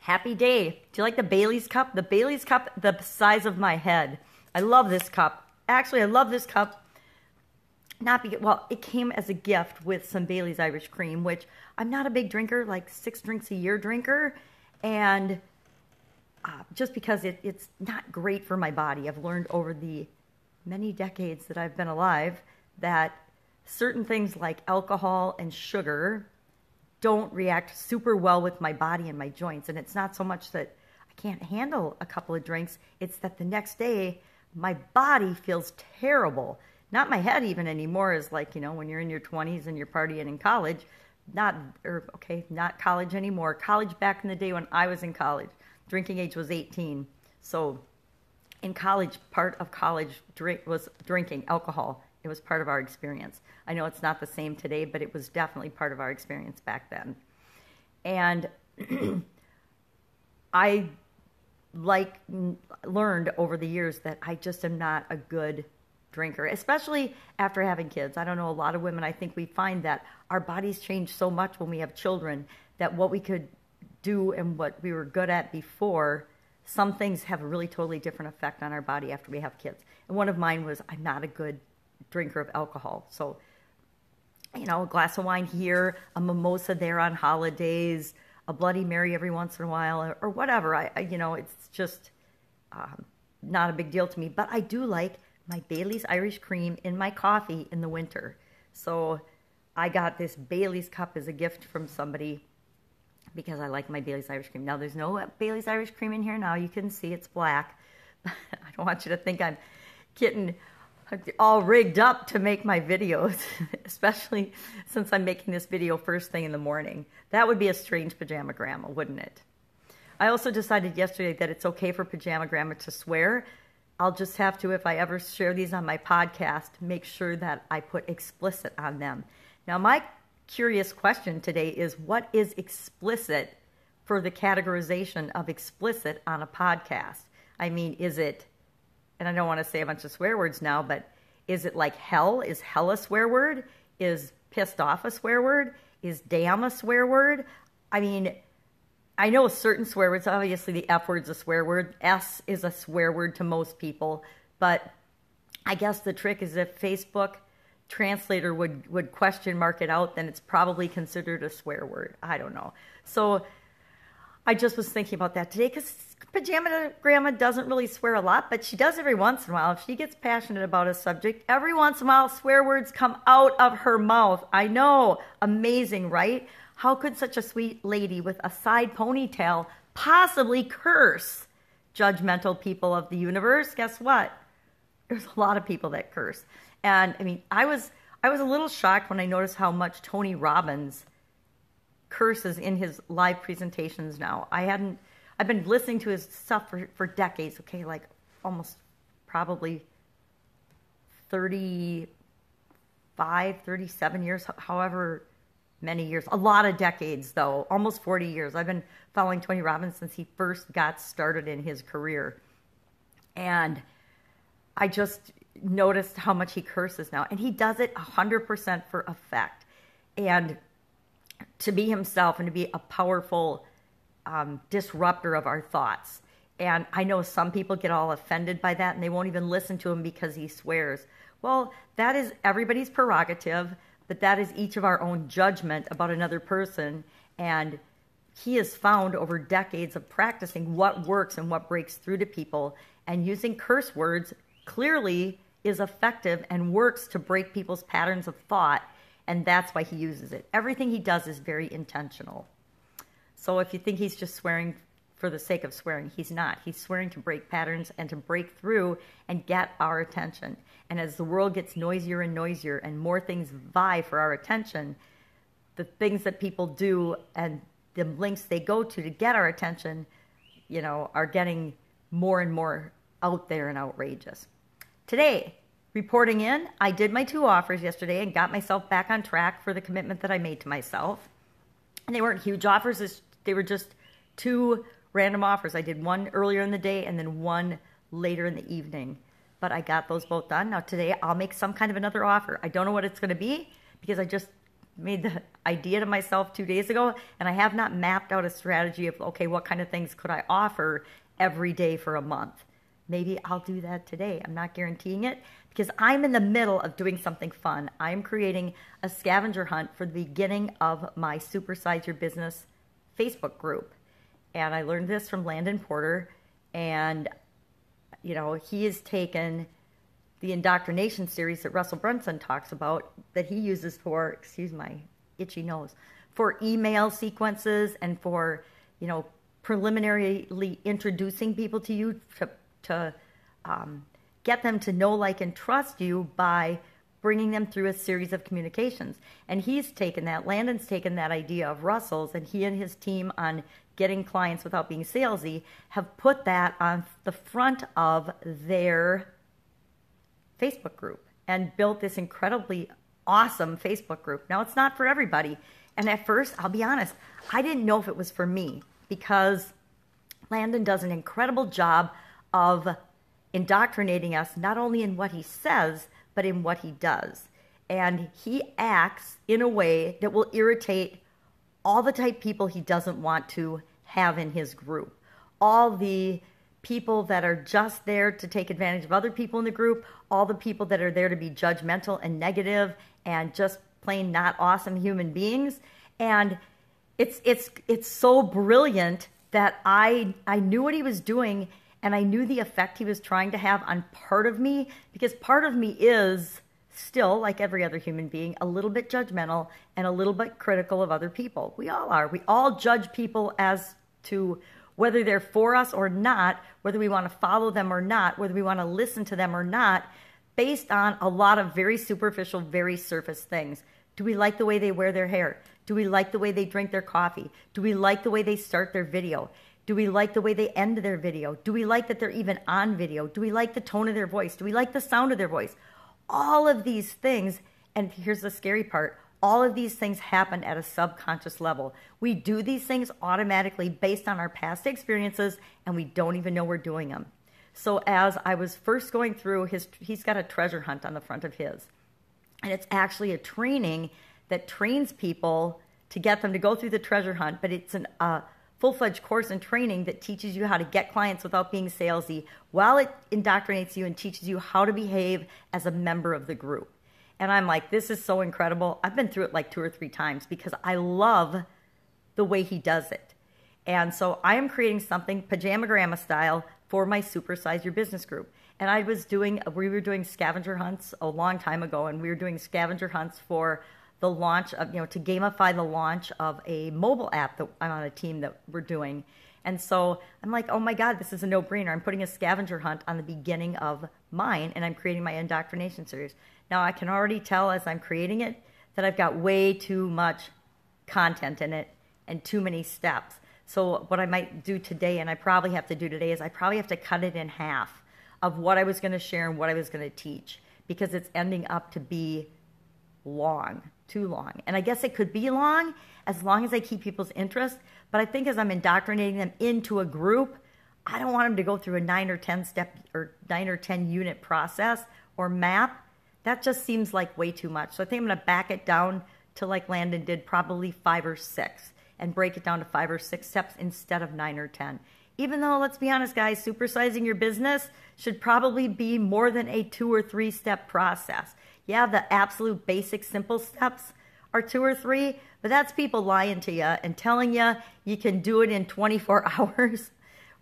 Happy day. Do you like the Bailey's cup? The Bailey's cup, the size of my head. I love this cup. Actually, I love this cup. Not because, well, it came as a gift with some Bailey's Irish Cream, which I'm not a big drinker, like 6 drinks a year drinker. And just because it's not great for my body. I've learned over the many decades that I've been alive that certain things like alcohol and sugar don't react super well with my body and my joints. And it's not so much that I can't handle a couple of drinks. It's that the next day, my body feels terrible. Not my head even anymore, is like, when you're in your 20s and you're partying in college. Not college anymore. College back in the day when I was in college. Drinking age was 18. So in college, part of college was drinking alcohol. It was part of our experience. I know it's not the same today, but it was definitely part of our experience back then. And I learned over the years that I just am not a good drinker, especially after having kids. I don't know, a lot of women, I think we find that our bodies change so much when we have children that what we could do and what we were good at before, some things have a really totally different effect on our body after we have kids. And one of mine was I'm not a good drinker of alcohol. So, a glass of wine here, a mimosa there on holidays, a Bloody Mary every once in a while, or whatever. It's just not a big deal to me. But I do like my Bailey's Irish Cream in my coffee in the winter. So I got this Bailey's cup as a gift from somebody because I like my Bailey's Irish Cream. Now, there's no Bailey's Irish Cream in here now. You can see it's black. I don't want you to think I'm getting all rigged up to make my videos, especially since I'm making this video first thing in the morning. That would be a strange pajama grandma, wouldn't it? I also decided yesterday that it's okay for pajama grandma to swear. I'll just have to, if I ever share these on my podcast, make sure that I put explicit on them. Now, my curious question today is, what is explicit for the categorization of explicit on a podcast? I mean, is it, and I don't want to say a bunch of swear words now, but is it like hell? Is hell a swear word? Is pissed off a swear word? Is damn a swear word? I mean, I know certain swear words. Obviously, the F word's a swear word. S is a swear word to most people. But I guess the trick is if Facebook translator would question mark it out, then it's probably considered a swear word. I don't know. So I just was thinking about that today because pajama grandma doesn't really swear a lot, but she does every once in a while. If she gets passionate about a subject, every once in a while swear words come out of her mouth. I know. Amazing, right? How could such a sweet lady with a side ponytail possibly curse? Judgmental people of the universe, guess what? There's a lot of people that curse. And I mean, I was a little shocked when I noticed how much Tony Robbins curses in his live presentations now. I've been listening to his stuff for decades, okay, like almost probably 35, 37 years, however many years. A lot of decades, though, almost 40 years. I've been following Tony Robbins since he first got started in his career. And I just noticed how much he curses now. And he does it 100% for effect. And to be himself and to be a powerful disruptor of our thoughts. And I know some people get all offended by that and they won't even listen to him because he swears. Well, that is everybody's prerogative, but that is each of our own judgment about another person. And he has found over decades of practicing what works and what breaks through to people. And using curse words clearly is effective and works to break people's patterns of thought. And that's why he uses it. Everything he does is very intentional. So if you think he's just swearing for the sake of swearing, he's not. He's swearing to break patterns and to break through and get our attention. And as the world gets noisier and noisier and more things vie for our attention, the things that people do and the links they go to get our attention, are getting more and more out there and outrageous. Today, reporting in, I did my 2 offers yesterday and got myself back on track for the commitment that I made to myself. And they weren't huge offers. They were just 2 random offers. I did one earlier in the day and then one later in the evening. But I got those both done. Now today I'll make some kind of another offer. I don't know what it's going to be because I just idea to myself 2 days ago, and I have not mapped out a strategy of, okay, what kind of things could I offer every day for a month? Maybe I'll do that today. I'm not guaranteeing it because I'm in the middle of doing something fun. I'm creating a scavenger hunt for the beginning of my Supersize Your Business Facebook group. And I learned this from Landon Porter. And, you know, he has taken the indoctrination series that Russell Brunson talks about that he uses for, excuse my itchy nose, for email sequences and for, you know, preliminarily introducing people to you to get them to know, like, and trust you by bringing them through a series of communications. And he's taken that, Landon's taken that idea of Russell's, and he and his team on getting clients without being salesy have put that on the front of their Facebook group and built this incredibly awesome Facebook group. Now, it's not for everybody. And at first, I'll be honest, I didn't know if it was for me because Landon does an incredible job of indoctrinating us, not only in what he says, but in what he does. And he acts in a way that will irritate all the type people he doesn't want to have in his group. All the people that are just there to take advantage of other people in the group, all the people that are there to be judgmental and negative and just plain not awesome human beings. And it's so brilliant that I knew what he was doing, and I knew the effect he was trying to have on part of me, because part of me is still, like every other human being, a little bit judgmental and a little bit critical of other people. We all are. We all judge people as to whether they're for us or not, whether we want to follow them or not, whether we want to listen to them or not, based on a lot of very superficial, very surface things. Do we like the way they wear their hair? Do we like the way they drink their coffee? Do we like the way they start their video? Do we like the way they end their video? Do we like that they're even on video? Do we like the tone of their voice? Do we like the sound of their voice? All of these things, and here's the scary part, all of these things happen at a subconscious level. We do these things automatically based on our past experiences, and we don't even know we're doing them. So as I was first going through he's got a treasure hunt on the front of his. And it's actually a training that trains people to get them to go through the treasure hunt, but it's a full-fledged course and training that teaches you how to get clients without being salesy, while it indoctrinates you and teaches you how to behave as a member of the group. And I'm like, this is so incredible. I've been through it like 2 or 3 times because I love the way he does it. And so I am creating something pajama grandma style for my Supersize Your Business group. And we were doing scavenger hunts a long time ago, and we were doing scavenger hunts for the launch of, to gamify the launch of a mobile app that I'm on a team that we're doing. And so I'm like, oh my God, this is a no-brainer. I'm putting a scavenger hunt on the beginning of mine, and I'm creating my indoctrination series. Now, I can already tell as I'm creating it that I've got way too much content in it and too many steps. So what I might do today, and I probably have to do today, is I probably have to cut it in half of what I was going to share and what I was going to teach, because it's ending up to be long, too long. And I guess it could be long as I keep people's interest. But I think as I'm indoctrinating them into a group, I don't want them to go through a 9 or 10 step or 9 or 10 unit process or map. That just seems like way too much. So I think I'm going to back it down to, like Landon did, probably 5 or 6, and break it down to 5 or 6 steps instead of 9 or 10. Even though, let's be honest, guys, supersizing your business should probably be more than a 2 or 3 step process. Yeah, the absolute basic simple steps are 2 or 3, but that's people lying to you and telling you you can do it in 24 hours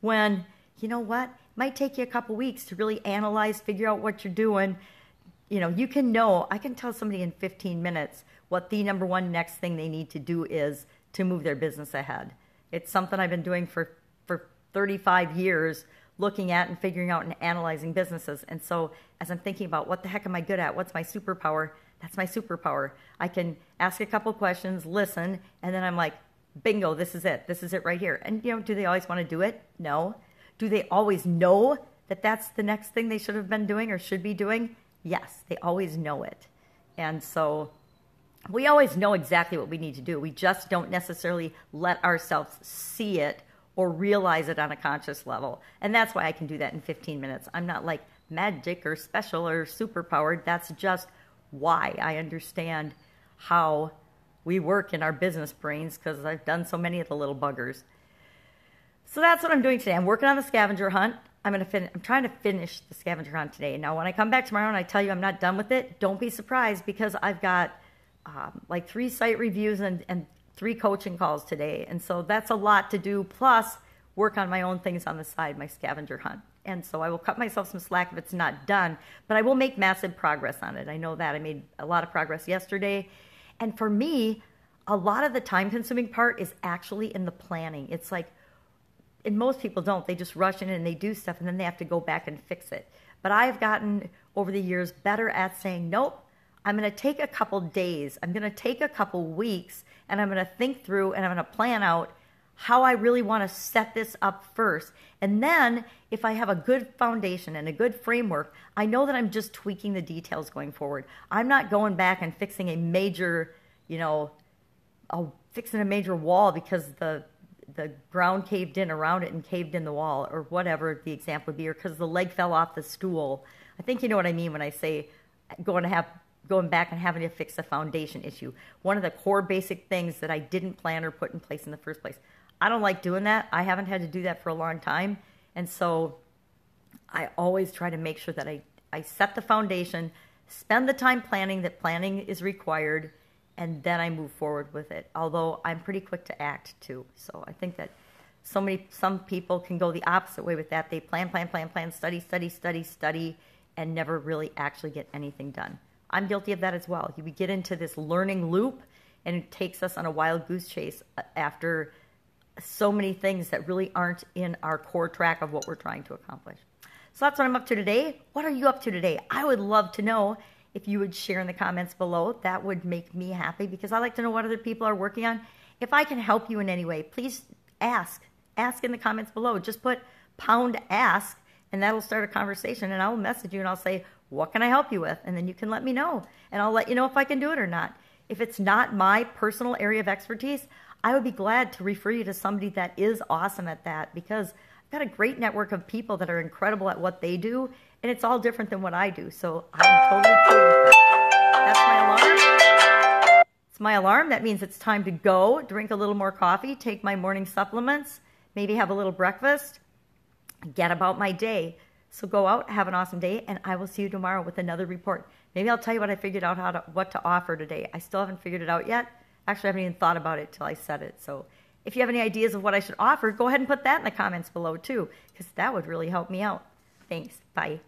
when, you know what, it might take you a couple weeks to really analyze, figure out what you're doing. I can tell somebody in 15 minutes what the number one next thing they need to do is to move their business ahead. It's something I've been doing for 35 years, looking at and figuring out and analyzing businesses. And so as I'm thinking about what the heck am I good at, what's my superpower, that's my superpower. I can ask a couple questions, listen, and then I'm like, bingo, this is it right here. And do they always want to do it? No. Do they always know that that's the next thing they should have been doing or should be doing? Yes, they always know it. And so we always know exactly what we need to do. We just don't necessarily let ourselves see it or realize it on a conscious level. And that's why I can do that in 15 minutes. I'm not like magic or special or superpowered. That's just why I understand how we work in our business brains because I've done so many of the little buggers. So that's what I'm doing today. I'm working on the scavenger hunt. I'm trying to finish the scavenger hunt today. Now, when I come back tomorrow and I tell you I'm not done with it, don't be surprised because I've got like 3 site reviews and 3 coaching calls today. And so that's a lot to do, plus work on my own things on the side, my scavenger hunt. And so I will cut myself some slack if it's not done, but I will make massive progress on it. I know that. I made a lot of progress yesterday. And for me, a lot of the time-consuming part is actually in the planning. It's like, and most people don't. They just rush in and they do stuff, and then they have to go back and fix it. But I've gotten, over the years, better at saying, nope, I'm going to take a couple days. I'm going to take a couple weeks, and I'm going to think through, and I'm going to plan out how I really want to set this up first. And then, if I have a good foundation and a good framework, I know that I'm just tweaking the details going forward. I'm not going back and fixing a major, fixing a major wall because the ground caved in around it and caved in the wall, or whatever the example would be, or because the leg fell off the stool. I think you know what I mean when I say going back and having to fix a foundation issue. One of the core basic things that I didn't plan or put in place in the first place. I don't like doing that. I haven't had to do that for a long time. And so I always try to make sure that I set the foundation, spend the time planning that planning is required, and then I move forward with it. Although I'm pretty quick to act too. So I think that some people can go the opposite way with that. They plan, study, and never really actually get anything done. I'm guilty of that as well. We get into this learning loop, and it takes us on a wild goose chase after so many things that really aren't in our core track of what we're trying to accomplish. So that's what I'm up to today. What are you up to today? I would love to know. If you would share in the comments below, that would make me happy because I like to know what other people are working on. If I can help you in any way, please ask. Ask in the comments below. Just put #ask, and that'll start a conversation, and I'll message you, and I'll say, what can I help you with? And then you can let me know, and I'll let you know if I can do it or not. If it's not my personal area of expertise, I would be glad to refer you to somebody that is awesome at that because I've got a great network of people that are incredible at what they do, and it's all different than what I do. So I'm totally cool with that. That's my alarm. It's my alarm. That means it's time to go, drink a little more coffee, take my morning supplements, maybe have a little breakfast, get about my day. So go out, have an awesome day, and I will see you tomorrow with another report. Maybe I'll tell you what I figured out what to offer today. I still haven't figured it out yet. Actually, I haven't even thought about it till I said it. So if you have any ideas of what I should offer, go ahead and put that in the comments below too, because that would really help me out. Thanks. Bye.